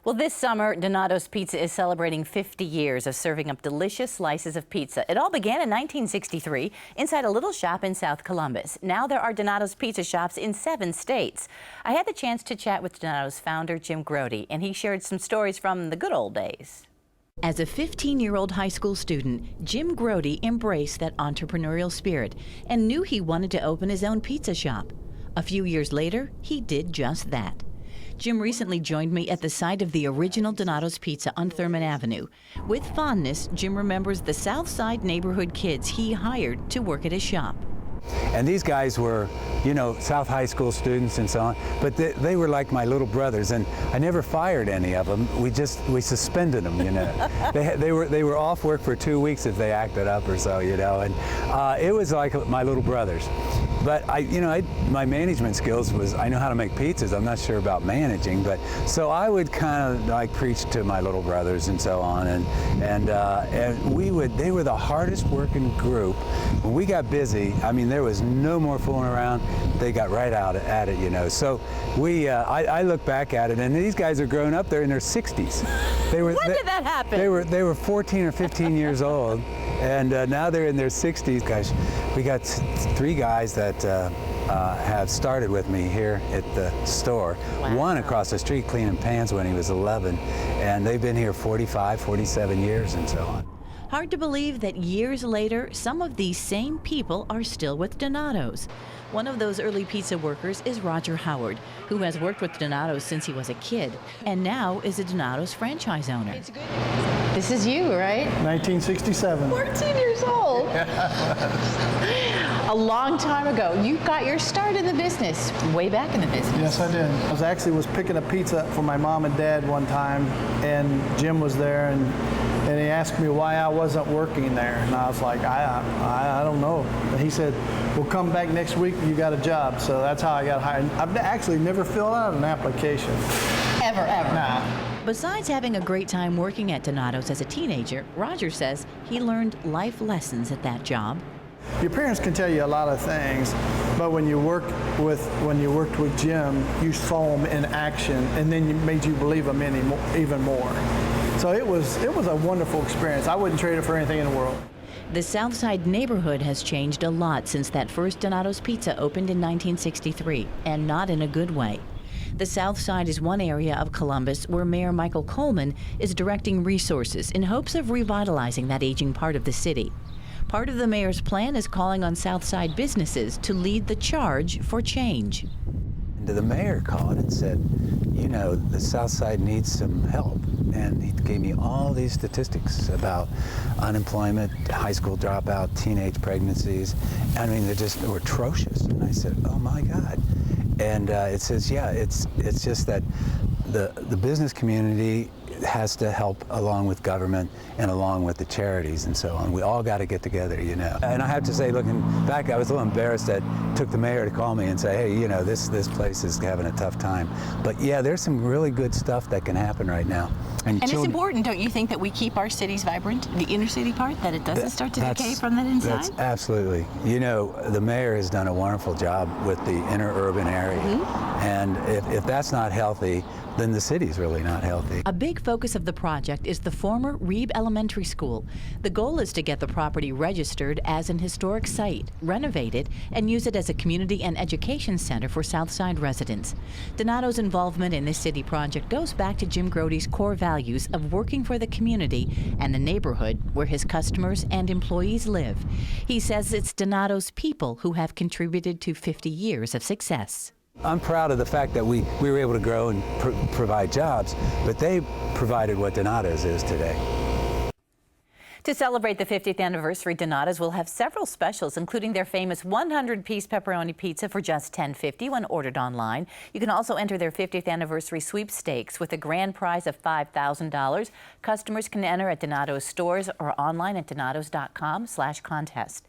Well, this summer, Donato's Pizza is celebrating 50 years of serving up delicious slices of pizza. It all began in 1963 inside a little shop in South Columbus. Now there are Donato's Pizza shops in 7 states. I had the chance to chat with Donato's founder, Jim Grody, and he shared some stories from the good old days. As a 15-year-old high school student, Jim Grody embraced that entrepreneurial spirit and knew he wanted to open his own pizza shop. A few years later, he did just that. Jim recently joined me at the site of the original Donato's Pizza on Thurman Avenue. With fondness, Jim remembers the South Side neighborhood kids he hired to work at his shop. And these guys were, you know, South High School students and so on, but they were like my little brothers, and I never fired any of them. We suspended them, you know. they were off work for 2 weeks if they acted up or so, you know, and it was like my little brothers. But my management skills was, I know how to make pizzas. I'm not sure about managing, but so I would kind of like preach to my little brothers and so on, and they were the hardest working group. When we got busy, I mean, there was no more fooling around. They got right out at it, you know. So I look back at it, and these guys are grown up. They're in their 60s. When did that happen? They were 14 or 15 years old, and now they're in their 60s. Guys, we got 3 guys that have started with me here at the store. Wow. One across the street cleaning pans when he was 11, and they've been here 45, 47 years and so on. Hard to believe that years later, some of these same people are still with Donato's. One of those early pizza workers is Roger Howard, who has worked with Donato's since he was a kid, and now is a Donato's franchise owner. This is you, right? 1967. 14 years old. A long time ago. You got your start in the business, way back in the business. Yes, I did. I was picking a pizza for my mom and dad one time, and Jim was there, and he asked me why I wasn't working there, and I was like, I don't know. And he said, well, come back next week, you got a job. So that's how I got hired. I've actually never filled out an application. Ever? Nah. Besides having a great time working at Donato's as a teenager, Roger says he learned life lessons at that job. Your parents can tell you a lot of things, but when you worked with Jim, you saw him in action, and then you made you believe him even more. So it was a wonderful experience. I wouldn't trade it for anything in the world. The South Side neighborhood has changed a lot since that first Donato's Pizza opened in 1963, and not in a good way. The South Side is one area of Columbus where Mayor Michael Coleman is directing resources in hopes of revitalizing that aging part of the city. Part of the mayor's plan is calling on South Side businesses to lead the charge for change. And the mayor called and said, you know, the South Side needs some help. And he gave me all these statistics about unemployment, high school dropout, teenage pregnancies. I mean, they were atrocious. And I said, oh my God. And it says, yeah, it's just that the business community has to help along with government and along with the charities and so on. We all got to get together, you know. And I have to say, looking back, I was a little embarrassed that it took the mayor to call me and say, hey, you know, this place is having a tough time. But yeah, there's some really good stuff that can happen right now. And it's important, don't you think, that we keep our cities vibrant, the inner city part, that it doesn't start to decay from that inside? That's absolutely. You know, the mayor has done a wonderful job with the inner urban area. Mm-hmm. And if that's not healthy, then the city's really not healthy. A big focus of the project is the former Reeb Elementary School. The goal is to get the property registered as an historic site, renovate it, and use it as a community and education center for Southside residents. Donato's involvement in this city project goes back to Jim Grody's core values of working for the community and the neighborhood where his customers and employees live. He says it's Donato's people who have contributed to 50 years of success. I'm proud of the fact that we were able to grow and provide jobs, but they provided what Donato's is today. To celebrate the 50th anniversary, Donato's will have several specials, including their famous 100-piece pepperoni pizza for just $10.50 when ordered online. You can also enter their 50th anniversary sweepstakes with a grand prize of $5,000. Customers can enter at Donato's stores or online at donatos.com/contest.